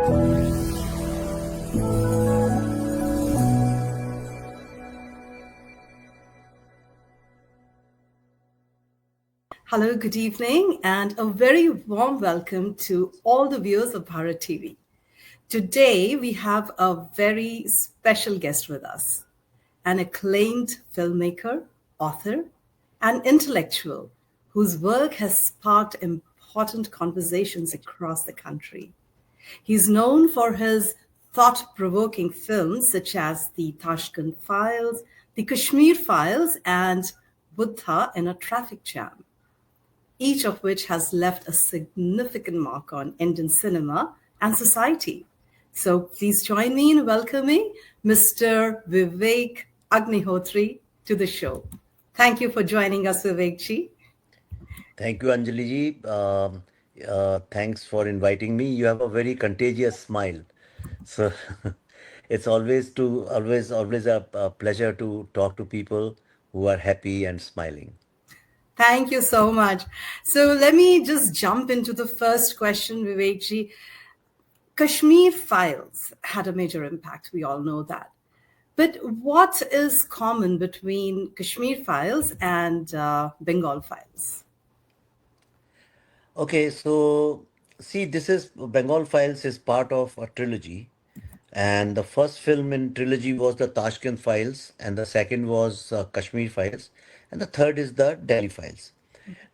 Hello, good evening, and a very warm welcome to all the viewers of Bharat TV. Today, we have a very special guest with us, an acclaimed filmmaker, author, and intellectual whose work has sparked important conversations across the country. He's known for his thought provoking films such as the Tashkent Files, the Kashmir Files, and Buddha in a Traffic Jam, each of which has left a significant mark on Indian cinema and society. So please join me in welcoming Mr. Vivek Agnihotri to the show. Thank you for joining us, Vivekji. Thank you, Anjalee ji. Thanks for inviting me. You have a very contagious smile. So it's always a pleasure to talk to people who are happy and smiling. Thank you so much. So let me just jump into the first question, Vivekji. Kashmir Files had a major impact. We all know that. But what is common between Kashmir Files and Bengal Files? Okay, so see, this is Bengal Files is part of a trilogy, and the first film in trilogy was the Tashkent Files, and the second was Kashmir Files, and the third is the Delhi Files.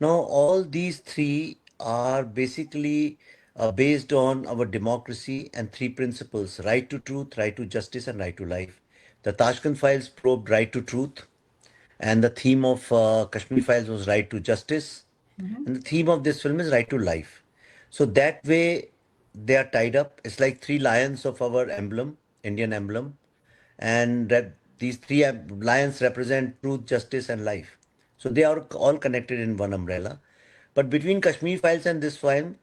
Now, all these three are basically based on our democracy and three principles: right to truth, right to justice, and right to life. The Tashkent Files probed right to truth, and the theme of Kashmir Files was right to justice, and the theme of this film is right to life. So that way they are tied up. It's like three lions of our emblem, Indian emblem, and these three lions represent truth, justice, and life. So they are all connected in one umbrella. But between Kashmir Files and this film,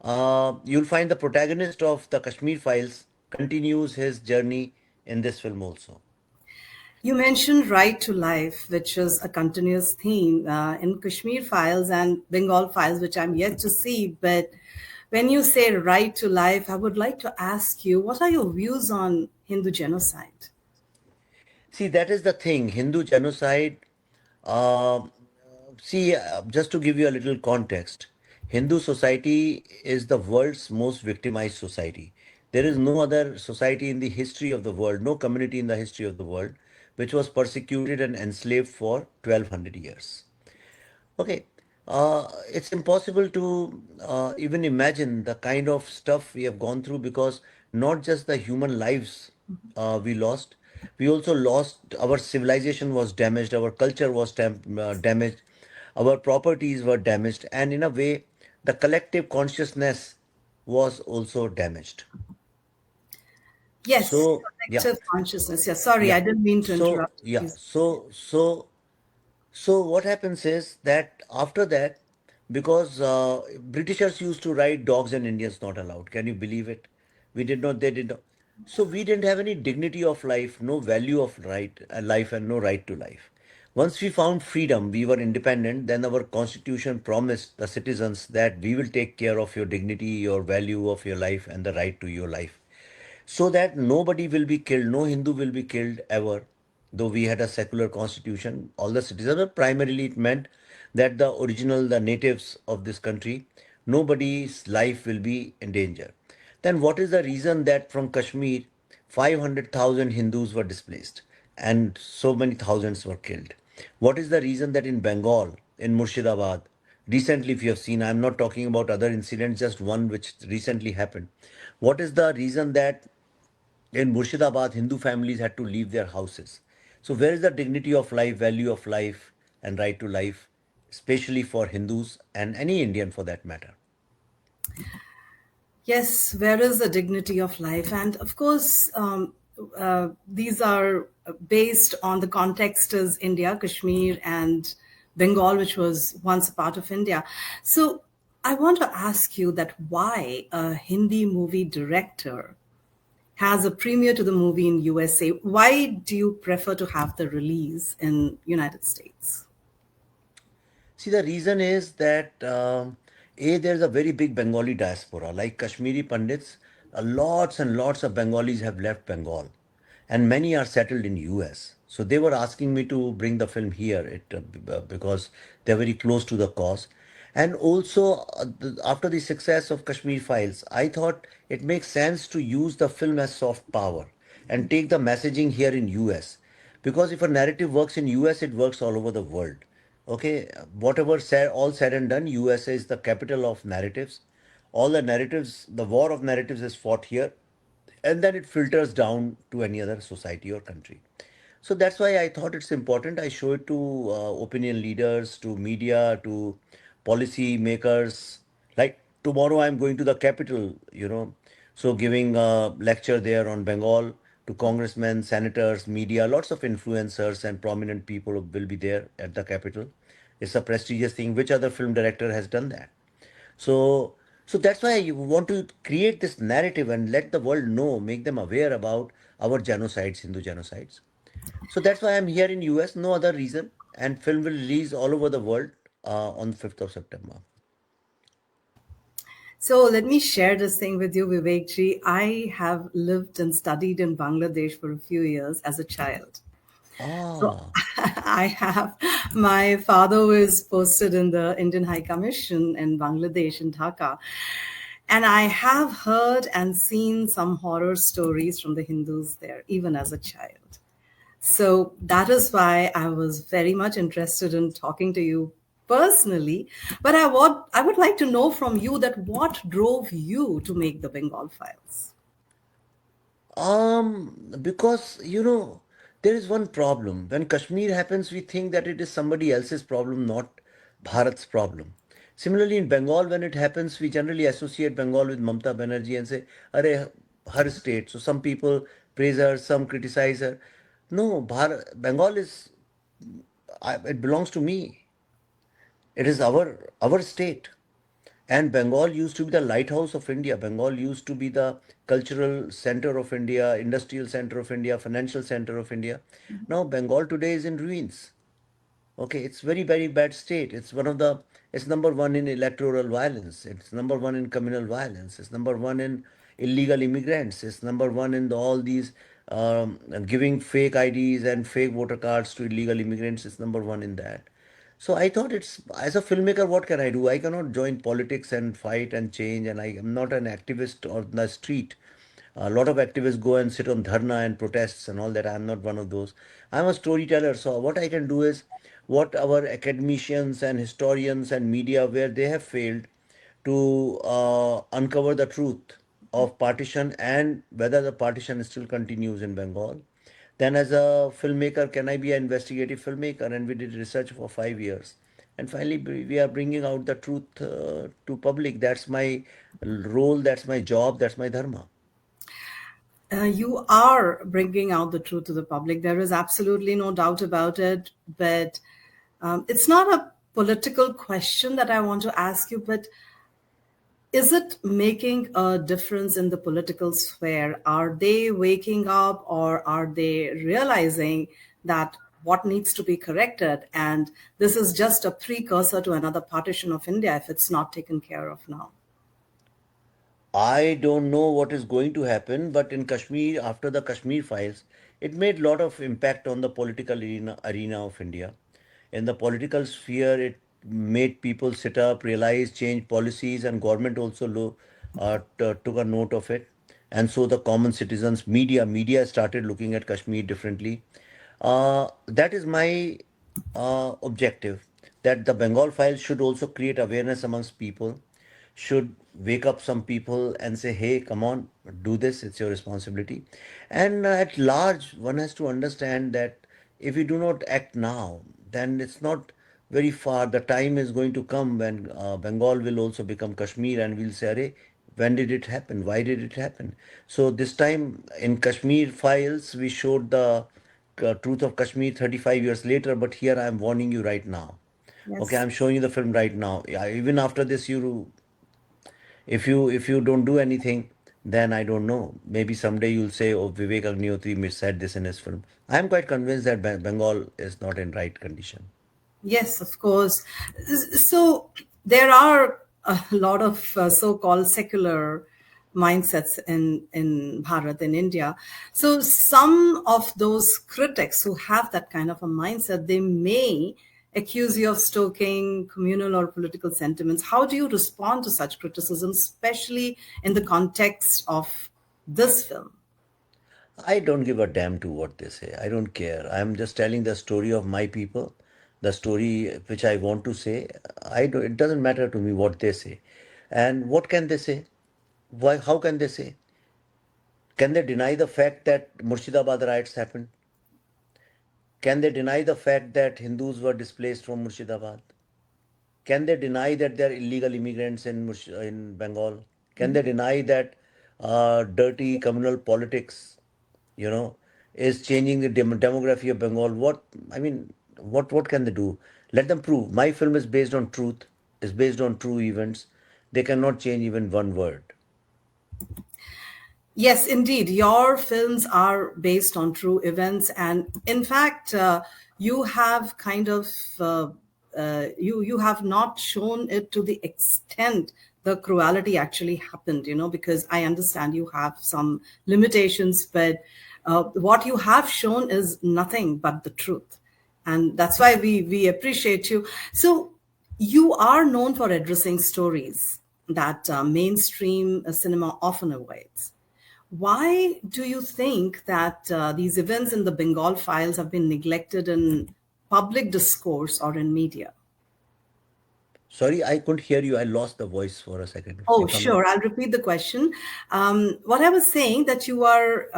you'll find the protagonist of the Kashmir Files continues his journey in this film also. You mentioned right to life, which is a continuous theme in Kashmir Files and Bengal Files, which I'm yet to see. But when you say right to life, I would like to ask you, what are your views on Hindu genocide? See, that is the thing. Hindu genocide. Uh, just to give you a little context, Hindu society is the world's most victimized society. There is no other society in the history of the world, no community in the history of the world, which was persecuted and enslaved for 1200 years. Okay, it's impossible to even imagine the kind of stuff we have gone through, because not just the human lives we lost, we also lost our civilization was damaged, our culture was damaged, our properties were damaged, and in a way, the collective consciousness was also damaged. Yes, So, yeah, collective consciousness. Yeah, sorry, I yeah. didn't mean to So, interrupt. yeah, Please. so what happens is that after that, because Britishers used to write dogs and Indians not allowed. Can you believe it? We did not, they did not. So we didn't have any dignity of life, no value of life, and no right to life. Once we found freedom, we were independent, then our constitution promised the citizens that we will take care of your dignity, your value of your life, and the right to your life, so that nobody will be killed, no Hindu will be killed ever. Though we had a secular constitution, all the citizens, but primarily it meant that the natives of this country, nobody's life will be in danger. Then what is the reason that from Kashmir, 500,000 Hindus were displaced and so many thousands were killed? What is the reason that in Bengal, in Murshidabad, recently, if you have seen, I'm not talking about other incidents, just one which recently happened. What is the reason that in Murshidabad, Hindu families had to leave their houses? So, where is the dignity of life, value of life, and right to life, especially for Hindus and any Indian for that matter? Yes, where is the dignity of life? And of course, these are based on the context as India, Kashmir, and Bengal, which was once a part of India. So I want to ask you that why a Hindi movie director has a premiere to the movie in USA? Why do you prefer to have the release in United States? See, the reason is that A, there's a very big Bengali diaspora, like Kashmiri Pandits. lots and lots of Bengalis have left Bengal, and many are settled in US. So they were asking me to bring the film here, because they're very close to the cause. And also, after the success of Kashmir Files, I thought it makes sense to use the film as soft power and take the messaging here in US. Because if a narrative works in US, it works all over the world. Okay, whatever said, all said and done, USA is the capital of narratives. All the narratives, the war of narratives is fought here, and then it filters down to any other society or country. So that's why I thought it's important. I show it to opinion leaders, to media, to policy makers. Like tomorrow, I'm going to the capital, so giving a lecture there on Bengal to congressmen, senators, media, lots of influencers and prominent people will be there at the capital. It's a prestigious thing. Which other film director has done that? So, so that's why you want to create this narrative and let the world know, make them aware about our genocides, Hindu genocides. So that's why I'm here in US. No other reason. And film will release all over the world on 5th of September. So let me share this thing with you, Vivekji. I have lived and studied in Bangladesh for a few years as a child. So Ah, I have my father who is posted in the Indian High Commission in Bangladesh in Dhaka. And I have heard and seen some horror stories from the Hindus there, even as a child. So that is why I was very much interested in talking to you personally. But I would like to know from you that what drove you to make the Bengal Files? because there is one problem. When Kashmir happens, we think that it is somebody else's problem, not Bharat's problem. Similarly, in Bengal, when it happens, we generally associate Bengal with Mamata Banerjee and say, "Arey, her state." So some people praise her, some criticize her. No, Bengal is, it belongs to me. It is our state. And Bengal used to be the lighthouse of India. Bengal used to be the cultural center of India, industrial center of India, financial center of India. Now Bengal today is in ruins. Okay, it's very, very bad state. It's number one in electoral violence. It's number one in communal violence. It's number one in illegal immigrants. It's number one in all these giving fake IDs and fake voter cards to illegal immigrants. It's number one in that. So I thought as a filmmaker, what can I do? I cannot join politics and fight and change, and I am not an activist on the street. A lot of activists go and sit on dharna and protests and all that. I'm not one of those. I'm a storyteller. So what I can do is what our academicians and historians and media, where they have failed to uncover the truth of partition and whether the partition still continues in Bengal. Then, as a filmmaker, can I be an investigative filmmaker? And we did research for 5 years. And finally, we are bringing out the truth to public. That's my role, that's my job, that's my dharma. You are bringing out the truth to the public. There is absolutely no doubt about it. But it's not a political question that I want to ask you, but is it making a difference in the political sphere? Are they waking up or are they realizing that what needs to be corrected? And this is just a precursor to another partition of India if it's not taken care of now. I don't know what is going to happen, but in Kashmir, after the Kashmir files, it made a lot of impact on the political arena of India. In the political sphere, it made people sit up, realize, change policies, and government also took a note of it. And so the common citizens, media started looking at Kashmir differently. That is my objective. That the Bengal files should also create awareness amongst people, should wake up some people and say, hey, come on, do this, it's your responsibility. And at large, one has to understand that if we do not act now, then it's not very far. The time is going to come when Bengal will also become Kashmir, and we'll say, Arey, when did it happen? Why did it happen? So this time in Kashmir files, we showed the truth of Kashmir 35 years later, but here I am warning you right now. Okay, Yes. I'm showing you the film right now. Yeah, even after this, if you don't do anything, then I don't know. Maybe someday you'll say, "Oh, Vivek Agnihotri said this in his film." I'm quite convinced that Bengal is not in right condition. Yes, of course. So there are a lot of so called secular mindsets in Bharat, in India. So some of those critics who have that kind of a mindset, they may accuse you of stoking communal or political sentiments. How do you respond to such criticism, especially in the context of this film? I don't give a damn to what they say. I don't care. I'm just telling the story of my people, the story which I want to say. It doesn't matter to me what they say. And what can they say? Why? How can they say? Can they deny the fact that Murshidabad riots happened? Can they deny the fact that Hindus were displaced from Murshidabad? Can they deny that there are illegal immigrants in Bengal? Can they deny that dirty communal politics, you know, is changing the demography of Bengal? What can they do? Let them prove. My film is based on truth, is based on true events. They cannot change even one word. Yes, indeed. Your films are based on true events, and in fact, you have kind of you have not shown it to the extent the cruelty actually happened. Because I understand you have some limitations, but what you have shown is nothing but the truth, and that's why we appreciate you. So you are known for addressing stories that mainstream cinema often avoids. Why do you think that these events in the Bengal Files have been neglected in public discourse or in media? Sorry, I couldn't hear you. I lost the voice for a second. Can Oh, you come again? sure. I'll repeat the question. What I was saying that you're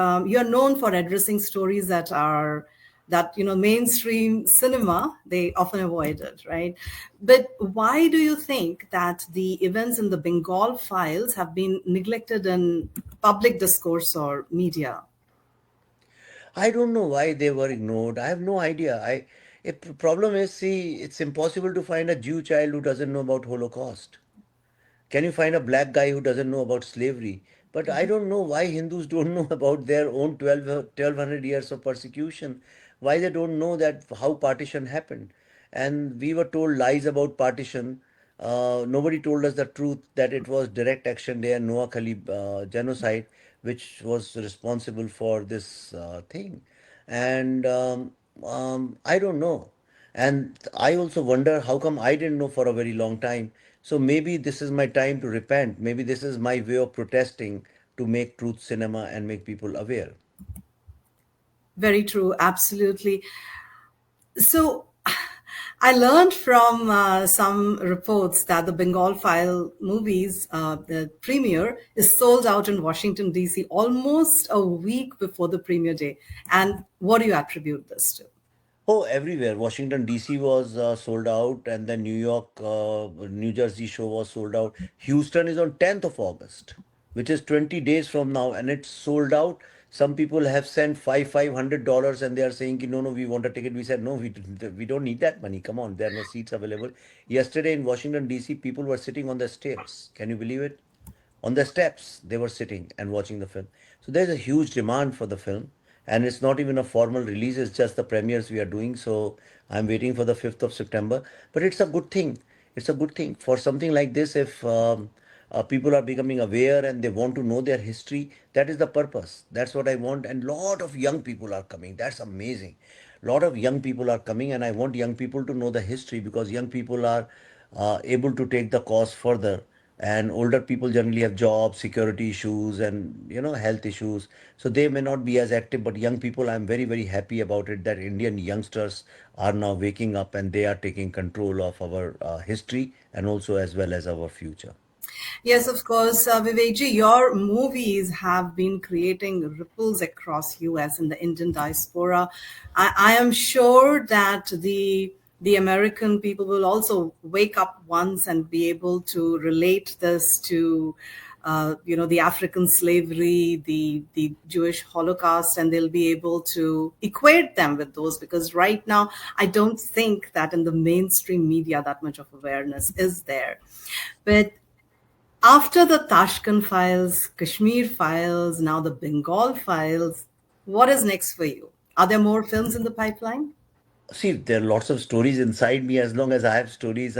known for addressing stories that mainstream cinema they often avoid it, right? But why do you think that the events in the Bengal Files have been neglected in public discourse or media? I don't know why they were ignored. I have no idea. Problem is, see, it's impossible to find a Jew child who doesn't know about Holocaust. Can you find a black guy who doesn't know about slavery? But I don't know why Hindus don't know about their own 1200 years of persecution. Why they don't know that how partition happened. And we were told lies about partition. Nobody told us the truth that it was direct action there, Noah Khali genocide, which was responsible for this thing. And I don't know. And I also wonder how come I didn't know for a very long time. So maybe this is my time to repent. Maybe this is my way of protesting to make truth cinema and make people aware. Very true, absolutely. So, I learned from some reports that the Bengal File movies, the premiere, is sold out in Washington, D.C. almost a week before the premiere day. And what do you attribute this to? Oh, everywhere. Washington D.C. was sold out, and then New York, New Jersey show was sold out. Houston is on 10th of August, which is 20 days from now, and it's sold out. Some people have sent $500, and they are saying, no, no, we want a ticket. We said, no, we don't need that money. Come on, there are no seats available. Yesterday in Washington D.C., people were sitting on the stairs. Can you believe it? On the steps they were sitting and watching the film. So there's a huge demand for the film, and it's not even a formal release, it's just the premieres we are doing. So I'm waiting for the 5th of September, but it's a good thing. It's a good thing for something like this. If people are becoming aware and they want to know their history, that is the purpose. That's what I want. And lot of young people are coming. That's amazing. Lot of young people are coming, and I want young people to know the history, because young people are able to take the cause further, and older people generally have job security issues and health issues, so they may not be as active. But young people, I'm very very happy about it, that Indian youngsters are now waking up and they are taking control of our history, and also as well as our future. Yes, of course, Vivekji, your movies have been creating ripples across US and the Indian diaspora. I am sure that the American people will also wake up once and be able to relate this to the African slavery, the Jewish Holocaust, and they'll be able to equate them with those, because right now I don't think that in the mainstream media that much of awareness is there. But after the Tashkent files, Kashmir files, now the Bengal files, what is next for you? Are there more films in the pipeline? See, there are lots of stories inside me. As long as I have stories,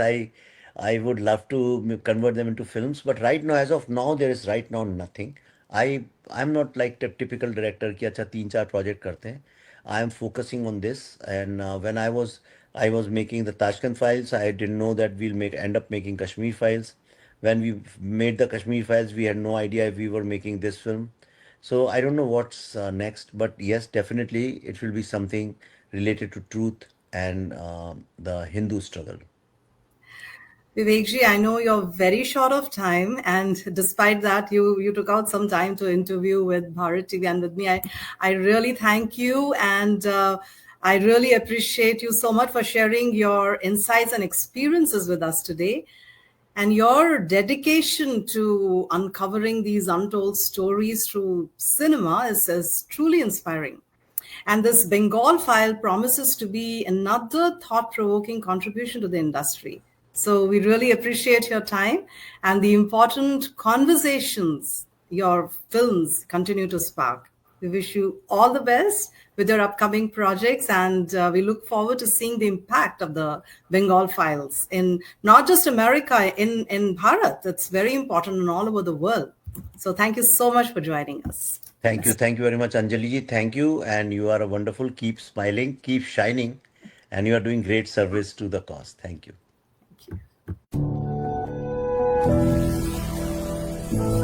I would love to convert them into films, but right now, as of now, there is right now nothing. I'm not like the typical director कि अच्छा तीन चार project करते हैं. I am focusing on this, and when I was making the Tashkent Files, I didn't know that we'll make end up making Kashmir Files. When we made the Kashmir Files, we had no idea if we were making this film. So I don't know what's next, but yes, definitely it will be something related to truth and the Hindu struggle. Vivekji, I know you're very short of time, and despite that, you took out some time to interview with Bharat TV and with me. I really thank you, and I really appreciate you so much for sharing your insights and experiences with us today. And your dedication to uncovering these untold stories through cinema is truly inspiring. And this Bengal file promises to be another thought provoking contribution to the industry. So we really appreciate your time and the important conversations your films continue to spark. We wish you all the best with your upcoming projects, and we look forward to seeing the impact of the Bengal files in not just America, in Bharat. It's very important and all over the world. So thank you so much for joining us. Thank you. Yes. Thank you very much, Anjali ji. Thank you. And you are a wonderful. Keep smiling, keep shining, and you are doing great service to the cause. Thank you. Thank you.